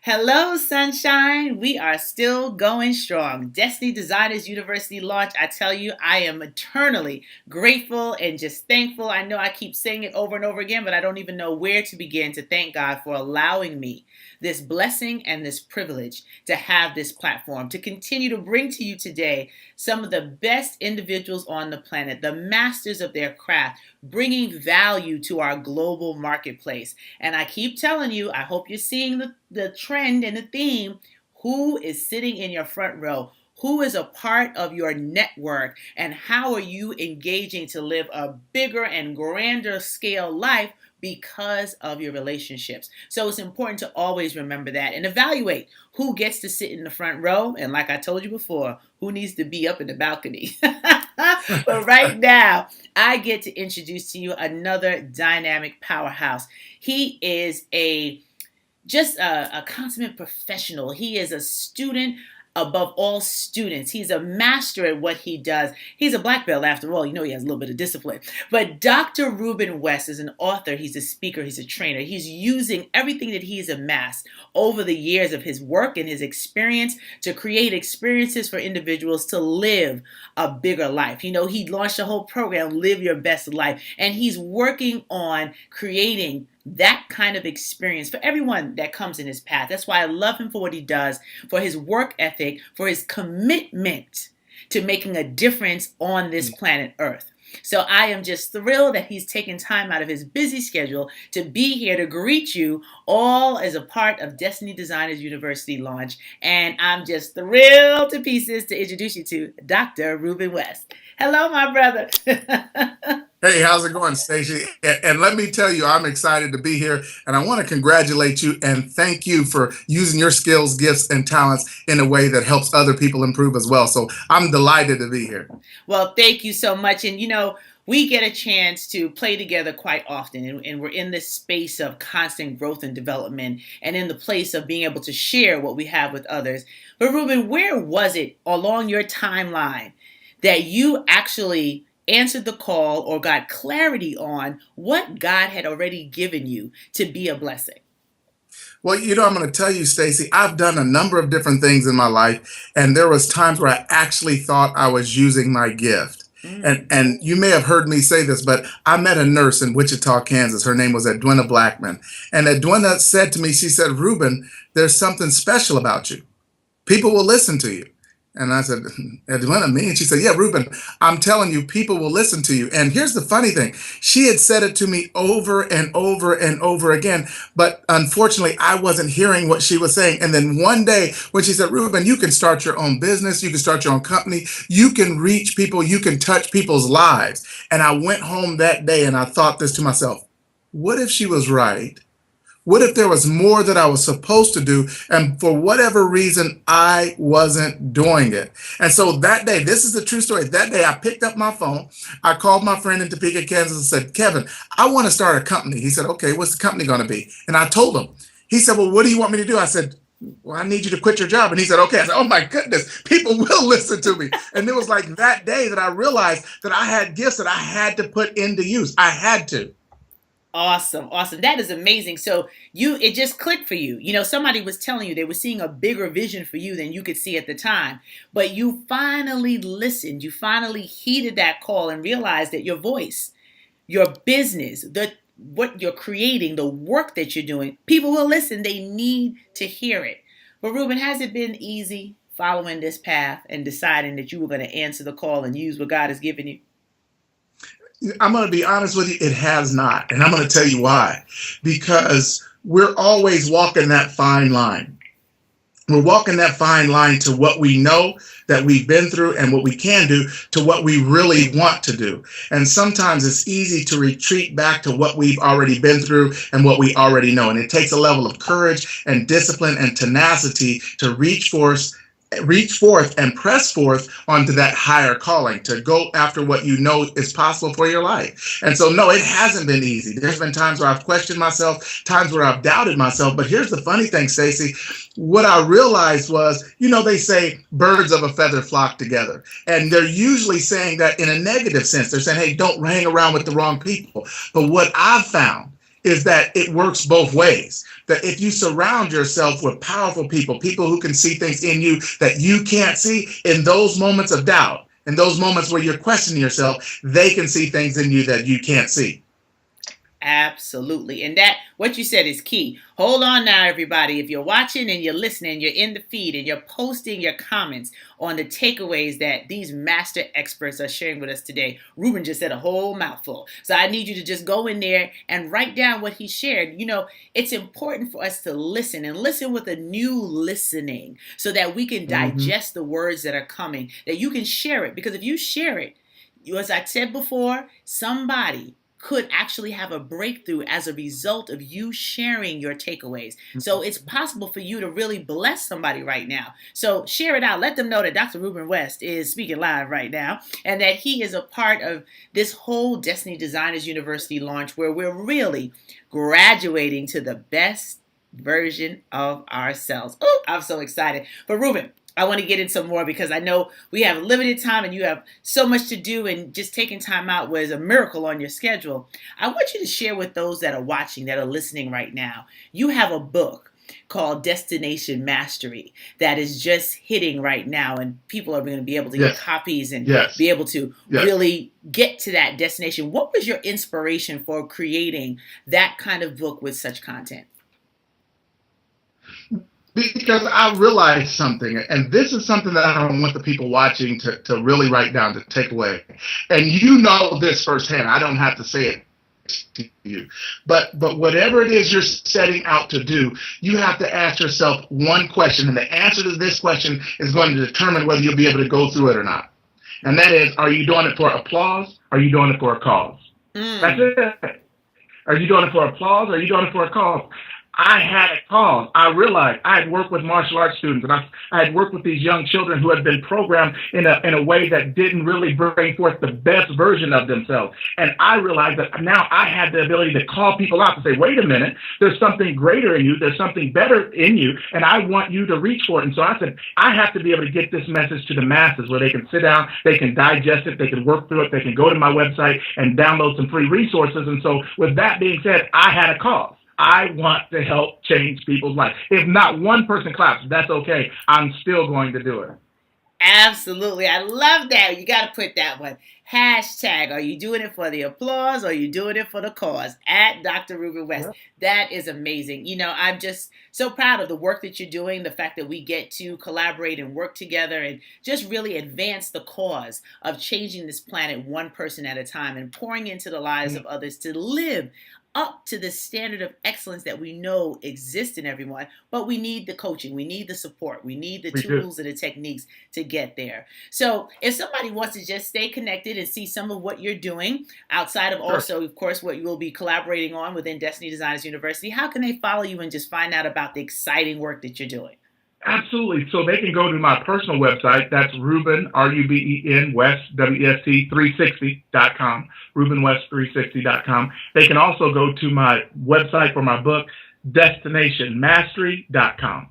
Hello, sunshine. We are still going strong. Destiny Designers University launch. I tell you, I am eternally grateful and just thankful. I know I keep saying it over and over again, but I don't even know where to begin to thank God for allowing me this blessing and this privilege to have this platform, to continue to bring to you today some of the best individuals on the planet, the masters of their craft, bringing value to our global marketplace. And I keep telling you, I hope you're seeing the trend and the theme. Who is sitting in your front row? Who is a part of your network? And how are you engaging to live a bigger and grander scale life because of your relationships? So it's important to always remember that and evaluate who gets to sit in the front row. And like I told you before, who needs to be up in the balcony? But right now, I get to introduce to you another dynamic powerhouse. He is a consummate professional. He is a student above all students. He's a master at what he does. He's a black belt after all. You know, he has a little bit of discipline. But Dr. Ruben West is an author. He's a speaker. He's a trainer. He's using everything that he's amassed over the years of his work and his experience to create experiences for individuals to live a bigger life. You know, he launched a whole program, Live Your Best Life, and he's working on creating that kind of experience for everyone that comes in his path. That's why I love him for what he does, for his work ethic, for his commitment to making a difference on this planet Earth. So I am just thrilled that he's taken time out of his busy schedule to be here to greet you all as a part of Destiny Designers University launch. And I'm just thrilled to pieces to introduce you to Dr. Ruben West. Hello, my brother. Hey, how's it going, Stacey? And let me tell you, I'm excited to be here, and I want to congratulate you and thank you for using your skills, gifts, and talents in a way that helps other people improve as well. So I'm delighted to be here. Well, thank you so much. And you know, we get a chance to play together quite often, and we're in this space of constant growth and development, and in the place of being able to share what we have with others. But Ruben, where was it along your timeline that you actually answered the call or got clarity on what God had already given you to be a blessing? Well, I'm going to tell you, Stacey, I've done a number of different things in my life, and there was times where I actually thought I was using my gift. Mm. And you may have heard me say this, but I met a nurse in Wichita, Kansas. Her name was Edwina Blackman. And Edwina said to me, she said, Ruben, there's something special about you. People will listen to you. And I said, Edwina, me? And she said, yeah, Ruben, I'm telling you, people will listen to you. And here's the funny thing. She had said it to me over and over and over again. But unfortunately, I wasn't hearing what she was saying. And then one day when she said, Ruben, you can start your own business. You can start your own company. You can reach people. You can touch people's lives. And I went home that day and I thought this to myself, what if she was right? What if there was more that I was supposed to do, and for whatever reason, I wasn't doing it? And so that day, this is the true story. That day, I picked up my phone. I called my friend in Topeka, Kansas, and said, Kevin, I want to start a company. He said, okay, what's the company going to be? And I told him. He said, well, what do you want me to do? I said, well, I need you to quit your job. And he said, okay. I said, oh my goodness, people will listen to me. And it was like that day that I realized that I had gifts that I had to put into use. I had to. Awesome. Awesome. That is amazing. So it just clicked for you. You know, somebody was telling you they were seeing a bigger vision for you than you could see at the time, but you finally listened. You finally heeded that call and realized that your voice, your business, what you're creating, the work that you're doing, people will listen. They need to hear it. But Ruben, has it been easy following this path and deciding that you were going to answer the call and use what God has given you? I'm going to be honest with you, it has not. And I'm going to tell you why. Because we're always walking that fine line. We're walking that fine line to what we know that we've been through and what we can do to what we really want to do. And sometimes it's easy to retreat back to what we've already been through and what we already know. And it takes a level of courage and discipline and tenacity to reach forth and press forth onto that higher calling, to go after what you know is possible for your life. And so, no, it hasn't been easy. There's been times where I've questioned myself, times where I've doubted myself. But here's the funny thing, Stacey. What I realized was, they say birds of a feather flock together. And they're usually saying that in a negative sense. They're saying, hey, don't hang around with the wrong people. But what I've found is that it works both ways. That if you surround yourself with powerful people, people who can see things in you that you can't see, in those moments of doubt, in those moments where you're questioning yourself, they can see things in you that you can't see. Absolutely. And that, what you said is key. Hold on now, everybody. If you're watching and you're listening, you're in the feed and you're posting your comments on the takeaways that these master experts are sharing with us today. Ruben just said a whole mouthful. So I need you to just go in there and write down what he shared. You know, it's important for us to listen and listen with a new listening so that we can Mm-hmm. digest the words that are coming, that you can share it. Because if you share it, as I said before, somebody could actually have a breakthrough as a result of you sharing your takeaways. So it's possible for you to really bless somebody right now. So share it out. Let them know that Dr. Ruben West is speaking live right now and that he is a part of this whole Destiny Designers University launch where we're really graduating to the best version of ourselves. Oh, I'm so excited. But Ruben, I want to get in some more because I know we have limited time and you have so much to do, and just taking time out was a miracle on your schedule. I want you to share with those that are watching, that are listening right now. You have a book called Destination Mastery that is just hitting right now, and people are going to be able to get Yes, copies and yes, be able to yes. really get to that destination. What was your inspiration for creating that kind of book with such content? Because I realized something, and this is something that I don't want the people watching to really write down, to take away. And you know this firsthand. I don't have to say it to you. But whatever it is you're setting out to do, you have to ask yourself one question. And the answer to this question is going to determine whether you'll be able to go through it or not. And that is, are you doing it for applause? Or are you doing it for a cause? That's Mm. it. Are you doing it for applause? Or are you doing it for a cause? I had a cause. I realized I had worked with martial arts students, and I had worked with these young children who had been programmed in a way that didn't really bring forth the best version of themselves. And I realized that now I had the ability to call people out to say, wait a minute, there's something greater in you, there's something better in you, and I want you to reach for it. And so I said, I have to be able to get this message to the masses where they can sit down, they can digest it, they can work through it, they can go to my website and download some free resources. And so with that being said, I had a cause. I want to help change people's lives. If not one person claps, that's okay. I'm still going to do it. Absolutely. I love that. You got to put that one. Hashtag, are you doing it for the applause or are you doing it for the cause? At Dr. Ruben West. Yeah, That is amazing. You know, I'm just so proud of the work that you're doing, the fact that we get to collaborate and work together and just really advance the cause of changing this planet one person at a time and pouring into the lives of others to live up to the standard of excellence that we know exists in everyone, but we need the coaching, we need the support, we need the we do. tools and the techniques to get there. So if somebody wants to just stay connected and see some of what you're doing outside of Sure. also, of course, what you will be collaborating on within Destiny Designers University, how can they follow you and just find out about the exciting work that you're doing? Absolutely. So they can go to my personal website. That's Ruben, Ruben, West, WEST 360.com, RubenWest360.com. They can also go to my website for my book, DestinationMastery.com.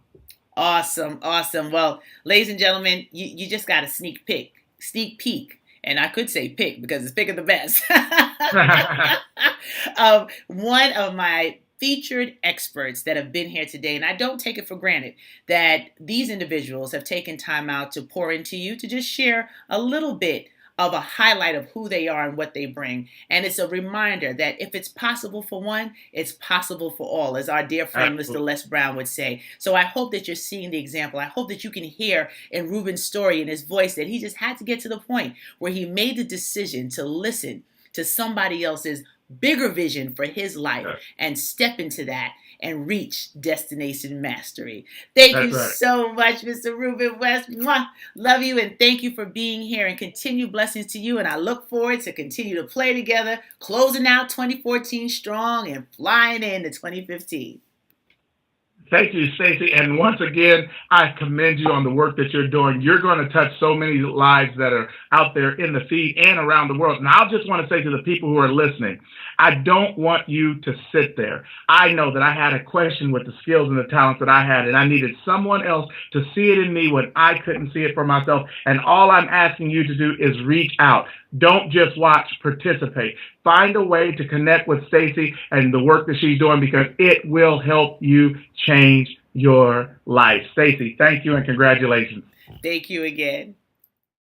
Awesome, awesome. Well, ladies and gentlemen, you just got a sneak peek, and I could say pick because it's pick of the best. One of my featured experts that have been here today, and I don't take it for granted that these individuals have taken time out to pour into you to just share a little bit of a highlight of who they are and what they bring. And it's a reminder that if it's possible for one, it's possible for all, as our dear friend Mr. Absolutely. Les Brown would say. So I hope that you're seeing the example. I hope that you can hear in Ruben's story and his voice that he just had to get to the point where he made the decision to listen to somebody else's bigger vision for his life Yes, and step into that and reach destination mastery. Thank you that's right. so much, Mr. Ruben West. Mwah. Love you and thank you for being here, and continue blessings to you. And I look forward to continue to play together, closing out 2014 strong and flying into 2015. Thank you, Stacey. And once again, I commend you on the work that you're doing. You're going to touch so many lives that are out there in the feed and around the world. And I just want to say to the people who are listening, I don't want you to sit there. I know that I had a question with the skills and the talents that I had, and I needed someone else to see it in me when I couldn't see it for myself. And all I'm asking you to do is reach out. Don't just watch, participate. find a way to connect with Stacy and the work that she's doing because it will help you change your life. Stacy, thank you and congratulations. Thank you again.